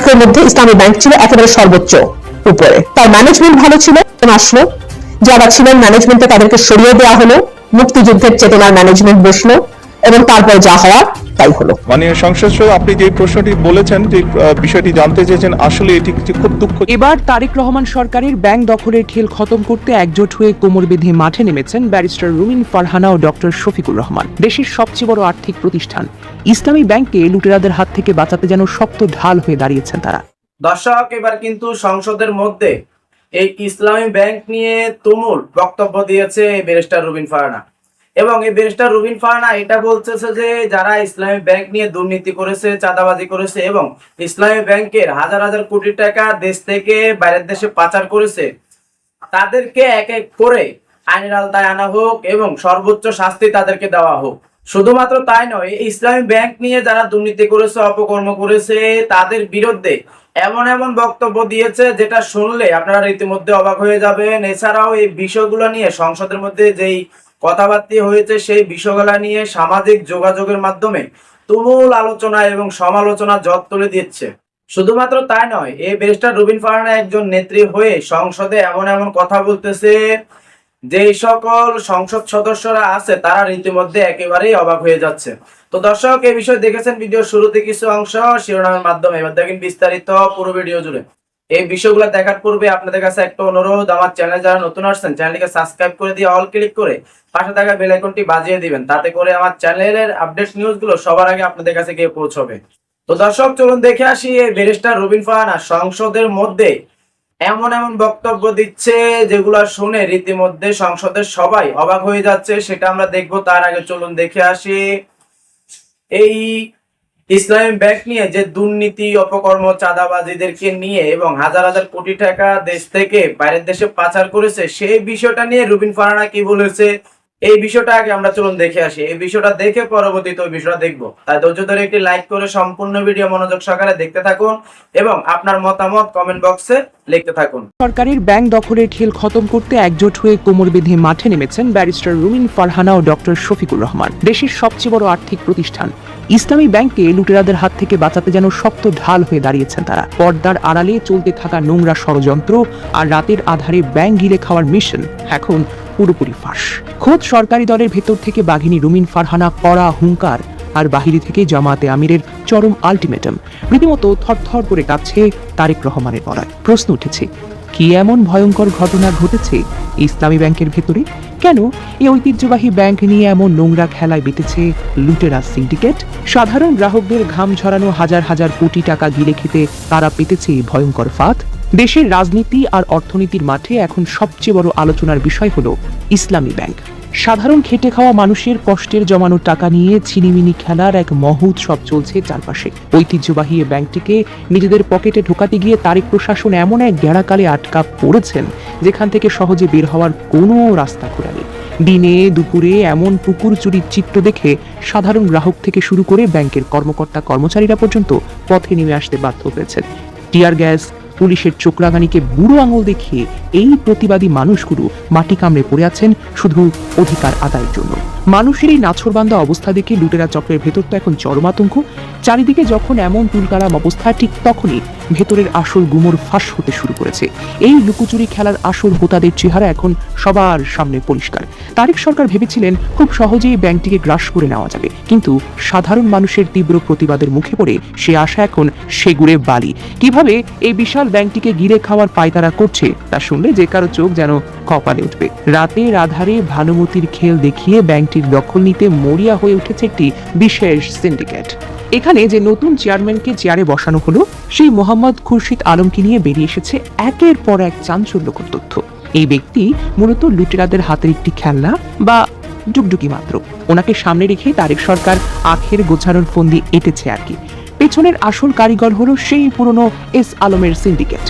ব্যাংকের মধ্যে ইসলামী ব্যাংক ছিল একেবারে সর্বোচ্চ উপরে। তার ম্যানেজমেন্ট ভালো ছিল, আসলো যারা ছিলেন ম্যানেজমেন্টে তাদেরকে সরিয়ে দেওয়া হলো, মুক্তিযুদ্ধের চেতনার ম্যানেজমেন্ট বসলো এবং তারপর যা হওয়ার তাই হলো। মাননীয় সংসদ সদস্য, আপনি যে প্রশ্নটি বলেছেন, যে বিষয়টি জানতে চেয়েছেন, আসলে এটি খুব দুঃখ। এবার তারেক রহমান সরকারের ব্যাংক দখলের খেল খতম করতে একজোট হয়ে কোমর বেঁধে মাঠে নেমেছেন ব্যারিস্টার রুমিন ফারহানা ও ডক্টর শফিকুর রহমান। দেশের সবচেয়ে বড় আর্থিক প্রতিষ্ঠান ইসলামী ব্যাংককে লুটেরাদের হাত থেকে বাঁচাতে যেন শক্ত ঢাল হয়ে দাঁড়িয়েছেন তারা। দর্শক, এবার কিন্তু সংসদের মধ্যে এই ইসলামী ব্যাংক নিয়ে তুমুল বক্তব্য দিয়েছে ব্যারিস্টার রুমিন ফারহানা। এবং এই ব্যারিস্টার রুমিন ফারহানা এটা বলতেছে যে যারা ইসলামী ব্যাংক নিয়ে দুর্নীতি করেছে, চাঁদাবাজি করেছে এবং ইসলামী ব্যাংকের হাজার হাজার কোটি টাকা দেশ থেকে বাইরের দেশে পাচার করেছে, তাদেরকে এক এক করে আইনের আওতায় আনা হোক এবং সর্বোচ্চ শাস্তি তাদেরকে দেওয়া হোক। শুধুমাত্র তাই নয়, ইসলামী ব্যাংক নিয়ে যারা দুর্নীতি করেছে, অপকর্ম করেছে, তাদের বিরুদ্ধে এমন এমন বক্তব্য দিয়েছে যেটা শুনলে আপনারা রীতিমধ্যে অবাক হয়ে যাবেন। এছাড়াও এই বিষয়গুলো নিয়ে সংসদের মধ্যে যেই কথাবার্তা হয়েছে, সেই বিষয়গুলো নিয়ে সামাজিক যোগাযোগের মাধ্যমে তুমুল আলোচনা এবং সমালোচনা জট তুলে দিচ্ছে। শুধুমাত্র তাই নয়, এই ব্যারিস্টার রুমিন ফারহানা একজন নেত্রী হয়ে সংসদে এমন এমন কথা বলতেছে যে সকল সংসদ সদস্যরা আছে তারা রীতিমধ্যে একেবারেই অবাক হয়ে যাচ্ছে। তো দর্শক, এই বিষয়ে দেখেছেন ভিডিওর শুরুতে কিছু অংশ শিরোনামের মাধ্যমে, এবার দেখেন বিস্তারিত পুরো ভিডিও জুড়ে। এই বিষয়গুলো দেখার পূর্বে আপনাদের কাছে একটা অনুরোধ, আমার চ্যানেল যারা নতুন আসছেন চ্যানেলটিকে সাবস্ক্রাইব করে দিয়ে অল ক্লিক করে পাশে থাকা বেল আইকনটি বাজিয়ে দিবেন, তাতে করে আমার চ্যানেলের আপডেট নিউজগুলো সবার আগে আপনাদের কাছে গিয়ে পৌঁছবে। তো দর্শক, চলুন দেখে আসি এই ব্যারিস্টার রুমিন ফারহানা সংসদের মধ্যে এমন এমন বক্তব্য দিচ্ছে যেগুলো শুনে রীতিমধ্যে সংসদের সবাই অবাক হয়ে যাচ্ছে, সেটা আমরা দেখবো। তার আগে চলুন দেখে আসি এই ইসলামী ব্যাংক নিয়ে যে দুর্নীতি, অপকর্ম, চাঁদাবাজিদেরকে নিয়ে এবং হাজার হাজার কোটি টাকা দেশ থেকে বাইরের দেশে পাচার করেছে, সেই বিষয়টা নিয়ে রুমিন ফারহানা কি বলেছে, এই বিষয়টা আগে আমরা চলুন দেখে আসি। এই বিষয়টা দেখে পরবর্তীতে ওই বিষয়টা দেখবো। তাই ধৈর্য ধরে একটি লাইক করে সম্পূর্ণ ভিডিও মনোযোগ সহকারে দেখতে থাকুন এবং আপনার মতামত কমেন্ট বক্সে লিখতে থাকুন। সরকারের ব্যাংক দখলের খেল খতম করতে একজোট হয়ে কোমর বেঁধে মাঠে নেমেছেন ব্যারিস্টার রুমিন ফারহানা ও ডক্টর শফিকুর রহমান। দেশের সবচেয়ে বড় আর্থিক প্রতিষ্ঠান ইসলামী ব্যাংককে লুটেরাদের হাত থেকে বাঁচাতে যেন শক্ত ঢাল হয়ে দাঁড়িয়েছেন তারা। পর্দার আড়ালে চলতে থাকা নোংরা ষড়যন্ত্র আর রাতের আধারে ব্যাংক গিলে খাওয়ার মিশন এখন পুরোপুরি ফাঁস। খোদ সরকারি দলের ভেতর থেকে বাঘিনী রুমিন ফারহানা কড়া হুঙ্কার আর বাহিরে থেকে জামাতে আমিরের চরম আলটিমেটাম। রীতিমতো থরথর করে কাঁপছে তারেক রহমানের পড়ায়। প্রশ্ন উঠেছে, কি এমন ভয়ঙ্কর ঘটনা ঘটেছে ইসলামী ব্যাংকের ভেতরে? কেন এই ঐতিহ্যবাহী ব্যাংক নিয়ে এমন নোংরা খেলায় বেঁধেছে লুটেরা সিন্ডিকেট? সাধারণ গ্রাহকদের ঘাম ঝরানো হাজার হাজার কোটি টাকা গিলে খেতে তারা পেতেছে ভয়ঙ্কর ফাঁদ। দেশের রাজনীতি আর অর্থনীতির মাঠে এখন সবচেয়ে বড় আলোচনার বিষয় হলো ইসলামী ব্যাংক। সাধারণ খেটে খাওয়া মানুষের কষ্টের জমানো টাকা নিয়ে ছিনিমিনি খেলার এক মহোৎসব চলছে চারপাশে। ঐতিহ্যবাহী এই ব্যাংকটিকে নিজেদের পকেটে ঢোকাতে গিয়ে তারেক প্রশাসন এমন এক গেঁড়াকালে আটকা পড়েছেন যেখান থেকে সহজে বের হওয়ার কোনো রাস্তা খোলা নেই। দিনে দুপুরে এমন পুকুর চুরির চিত্র দেখে সাধারণ গ্রাহক থেকে শুরু করে ব্যাংকের কর্মকর্তা কর্মচারীরা পর্যন্ত পথে নেমে আসতে বাধ্য হয়েছেন। টিয়ার গ্যাস, পুলিশের চোখরাগানিকে বুড়ো আঙুল দেখিয়ে এই প্রতিবাদী মানুষগুলো মাটি কামড়ে পড়ে আছেন শুধু অধিকার আদায়ের জন্য। মানুষের এই নাছোড়বান্দা অবস্থা দেখে লুটেরা চক্রের ভেতর তো এখন চরম আতঙ্ক। চারিদিকে যখন এমন তুলকালাম অবস্থা, ঠিক তখনই ভেতরের আসল গুমর ফাঁস হতে শুরু করেছে। এই লুকোচুরি খেলার আসল হোতাদের চেহারা এখন সবার সামনে পরিষ্কার। তারেক সরকার ভেবেছিলেন খুব সহজেই ব্যাংকটিকে গ্রাস করে নেওয়া যাবে, কিন্তু সাধারণ মানুষের তীব্র প্রতিবাদের মুখে পড়ে সে আশা এখন সেগুড়ে বালি। কিভাবে এই বিশাল ব্যাংকটিকে গিলে খাওয়ার পায়তারা করছে তা শুনলে যে কারো চোখ যেন কপালে উঠবে। রাতের আধারে ভানুমতির খেল দেখিয়ে ব্যাংকটির দখল নিতে মরিয়া হয়ে উঠেছে একটি বিশেষ সিন্ডিকেট। এখানে যে নতুন চেয়ারম্যানকে চেয়ারে বসানো হলো, সেই মোহাম্মদ খুরশিদ আলমকে নিয়ে বেরিয়ে এসেছে একের পর এক চাঞ্চল্যকর তথ্য। এই ব্যক্তি মূলত লুটেরাদের হাতের একটি খেলনা বা ডুগডুগি মাত্র। ওনাকে সামনে রেখে তারেক সরকার আখের গোছানোর ফন্দি এঁটেছে আর কি। পেছনের আসল কারিগর হলো সেই পুরনো এস আলমের সিন্ডিকেট।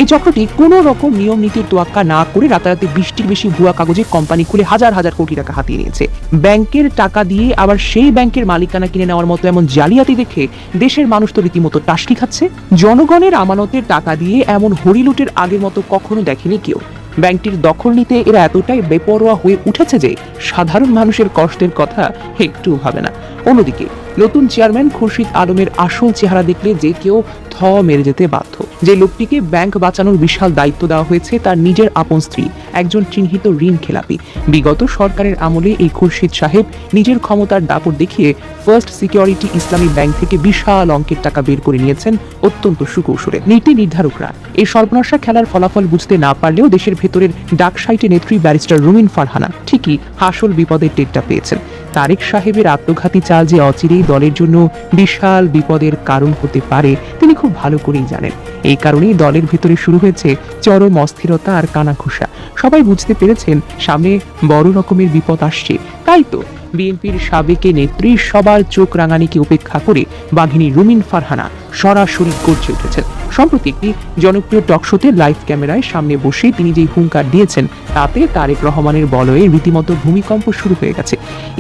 এই চক্রটি কোনো রকম নিয়ম নীতির তোয়াক্কা না করে রাতারাতি 20টির বেশি ভুয়া কাগজে কোম্পানি খুলে হাজার হাজার কোটি টাকা হাতিয়ে নিয়েছে। ব্যাংকের টাকা দিয়ে আবার সেই ব্যাংকের মালিকানা কিনে নেওয়ার মতো এমন জালিয়াতি দেখে দেশের মানুষ তো রীতিমতো টাসকি খাচ্ছে। জনগণের আমানতের টাকা দিয়ে এমন হরিলুটের আগের মতো কখনো দেখেনি কেউ। ব্যাংকটির দখল নিতে এরা এতটাই বেপরোয়া হয়ে উঠেছে যে সাধারণ মানুষের কষ্টের কথা একটু ভাবে না। অন্যদিকে নতুন চেয়ারম্যান খুরশিদ আলমের আসল চেহারা দেখলে যে কেউ থ মেরে যেতে বাধ্য। যে লোকটিকে ব্যাংক বাঁচানোর বিশাল দায়িত্ব দেওয়া হয়েছে তার নিজের আপন স্ত্রী, একজন চিহ্নিত ঋণ খেলাপি। বিগত সরকারের আমলে এই খুরশিদ সাহেব নিজের ক্ষমতার দাপট দেখিয়ে ফার্স্ট সিকিউরিটি ইসলামী ব্যাংক থেকে বিশাল অঙ্কের টাকা বের করে নিয়েছেন অত্যন্ত সুকৌশলে। নীতি নির্ধারকরা এই সর্বনাশা খেলার ফলাফল বুঝতে না পারলেও দেশের ভেতরের ডাকসাইটে নেত্রী ব্যারিস্টার রুমিন ফারহানা ঠিকই আসল বিপদের টেরটা পেয়েছেন। তারেক সাহেবের আত্মঘাতী চাল যে অচিরেই দলের জন্য বিশাল বিপদের কারণ হতে পারে তিনি খুব ভালো করেই জানেন। এই কারণেই দলের ভেতরে শুরু হয়েছে চরম অস্থিরতা আর কানাঘুষা। সবাই বুঝতে পেরেছেন সামনে বড় রকমের বিপদ আসছে। তাই তো বিএনপির সাবেক নেত্রী সবার চোখ রাঙানিকে উপেক্ষা করে বাঘিনী রুমিন ফারহানা সরাসরি গর্জে উঠেছেন। সম্প্রতি একটি জনপ্রিয় টকশোতে লাইভ ক্যামেরায় সামনে বসে তিনি যে হুঙ্কার দিয়েছেন তাতে তারেক রহমানের বলয়ে রীতিমতো ভূমিকম্প শুরু হয়ে গেছে।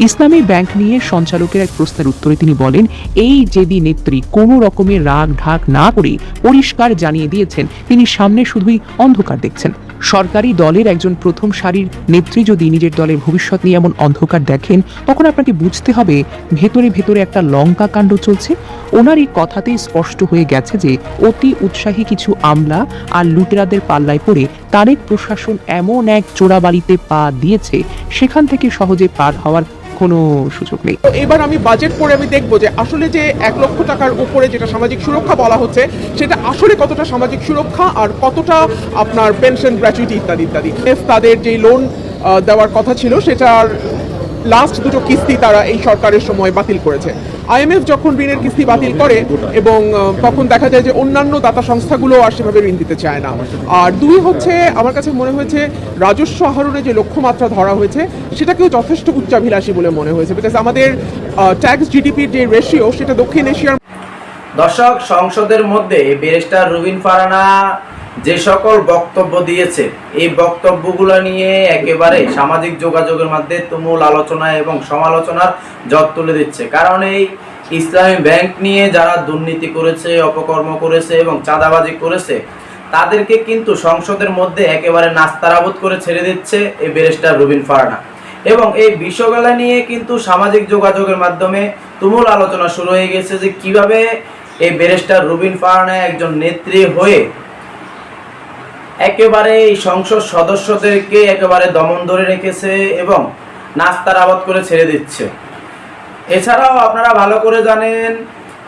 ইসলামী ব্যাংক নিয়ে সঞ্চালকের এক প্রশ্নের উত্তরে তিনি বলেন, এই জেদি নেত্রী কোনো রকমের রাগ ঢাক না করে পরিষ্কার জানিয়ে দিয়েছেন তিনি সামনে শুধুই অন্ধকার দেখছেন। সরকারি দলের একজন প্রথম সারির নেত্রী যদি নিজের দলের ভবিষ্যৎ নিয়ে এমন অন্ধকার দেখেন তখন আপনাকে বুঝতে হবে ভেতরে ভেতরে একটা লঙ্কা কাণ্ড চলছে। ওনার এই কথাতেই স্পষ্ট হয়ে গেছে যে অতি উৎসাহী কিছু আমলা আর লুটেরাদের পাল্লায় পড়ে তারেক প্রশাসন এমন এক চোরাবাড়িতে পা দিয়েছে সেখান থেকে সহজে পার হওয়ার কোনো সুযোগ নেই। তো এবার আমি বাজেট পড়ে আমি দেখবো যে আসলে যে 1 লক্ষ টাকার উপরে যেটা সামাজিক সুরক্ষা বলা হচ্ছে সেটা আসলে কতটা সামাজিক সুরক্ষা আর কতটা আপনার পেনশন, গ্র্যাচুইটি ইত্যাদি ইত্যাদি। তাদের যে লোন দেওয়ার কথা ছিল সেটার লাস্ট দুটো কিস্তি তারা এই সরকারের সময় বাতিল করেছে। IMF যখন ঋণের কিস্তি বাতিল করে এবং তখন দেখা যায় যে অন্যান্য দাতা সংস্থাগুলো আর সেভাবে ঋণ দিতে চায় না। আর 2 হচ্ছে আমার কাছে মনে হয়েছে রাজস্ব আহরণে যে লক্ষ্যমাত্রা ধরা হয়েছে সেটাকেও যথেষ্ট উচ্চাভিলাষী বলে মনে হয়েছে, বিকজ আমাদের ট্যাক্স জিডিপির যে রেশিও সেটা দক্ষিণ এশিয়ার। দর্শক, সংসদের মধ্যে ব্যারিস্টার রুবিন ফারহানা যে সকল বক্তব্য দিয়েছে এই বক্তব্যগুলো নিয়ে একেবারে সামাজিক যোগাযোগের মধ্যে তুমুল আলোচনা এবং সমালোচনার জট তুলে দিচ্ছে। কারণ এই ইসলামী ব্যাংক নিয়ে যারা দুর্নীতি করেছে, অপকর্ম করেছে এবং চাঁদাবাজি করেছে তাদেরকে কিন্তু সংসদের মধ্যে একেবারে নাস্তারাবুদ করে ছেড়ে দিচ্ছে এই ব্যারিস্টার রুবিন ফারহানা। এবং এই বিষয়গুলো নিয়ে কিন্তু সামাজিক যোগাযোগের মাধ্যমে তুমুল আলোচনা শুরু হয়ে গেছে যে কিভাবে এই ব্যারিস্টার রুবিন ফারহানা একজন নেত্রী হয়ে একেবারে এই সংসদ সদস্যদেরকে একেবারে দমন ধরে রেখেছে এবং নাস্তার আবাদ করে ছেড়ে দিচ্ছে। এছাড়াও আপনারা ভালো করে জানেন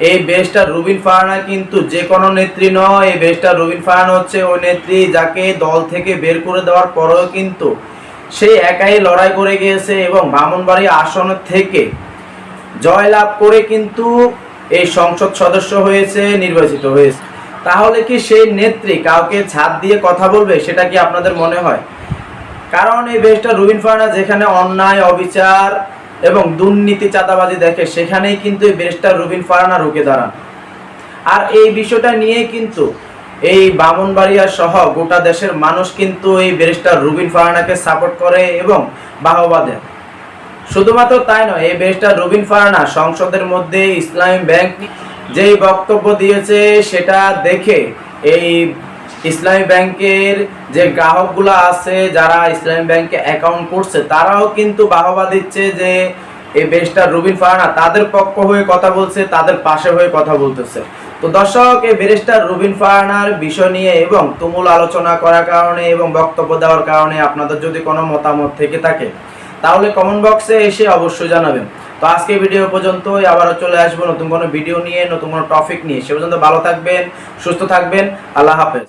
এই ব্যারিস্টার রুবিন ফারহানা কিন্তু যে কোনো নেত্রী নয়। এই ব্যারিস্টার রুবিন ফারহানা হচ্ছে ওই নেত্রী যাকে দল থেকে বের করে দেওয়ার পরেও কিন্তু সে একাই লড়াই করে গিয়েছে এবং ব্রাহ্মণবাড়িয়া আসন থেকে জয়লাভ করে কিন্তু এই সংসদ সদস্য হয়েছে, নির্বাচিত হয়েছে। তাহলে কি সেই নেত্রী কাউকে ছাদ দিয়ে কথা বলবে সেটা কি আপনাদের মনে হয়? কারণ এই ব্যারিস্টার রুবিন ফারহানা যেখানে অন্যায়, অবিচার এবং দুর্নীতি, চাঁদাবাজি দেখে সেখানেই কিন্তু এই ব্যারিস্টার রুবিন ফারহানা রুখে দাঁড়ান। আর এই বিষয়টা নিয়ে কিন্তু এই ব্রাহ্মণবাড়িয়া সহ গোটা দেশের মানুষ কিন্তু এই ব্যারিস্টার রুবিন ফারহানাকে সাপোর্ট করে এবং বাহবা দেয়। শুধুমাত্র তাই নয়, এই ব্যারিস্টার রুবিন ফারহানা সংসদের মধ্যে ইসলামী ব্যাংক যেই বক্তব্য দিয়েছে সেটা দেখে এই ইসলামী ব্যাংকের যে গ্রাহকগুলো আছে যারা ইসলামী ব্যাংকে অ্যাকাউন্ট করছে তারাও কিন্তু বাহবা দিচ্ছে যে এই ব্যারিস্টার রুবিন ফারহানা তাদের পক্ষ হয়ে কথা বলছে, তাদের পাশে হয়ে কথা বলতেছে। তো দর্শক, এই ব্যারিস্টার রুবিন ফারহানার বিষয় নিয়ে এবং তুমুল আলোচনা করার কারণে এবং বক্তব্য দেওয়ার কারণে আপনাদের যদি কোনো মতামত থেকে থাকে তাহলে কমেন্ট বক্সে এসে অবশ্যই জানাবেন। তো আজকে ভিডিও পর্যন্তই, আবারও চলে আসবো নতুন কোনো ভিডিও নিয়ে, নতুন কোনো টপিক নিয়ে। সে পর্যন্ত ভালো থাকবেন, সুস্থ থাকবেন। আল্লাহ হাফেজ।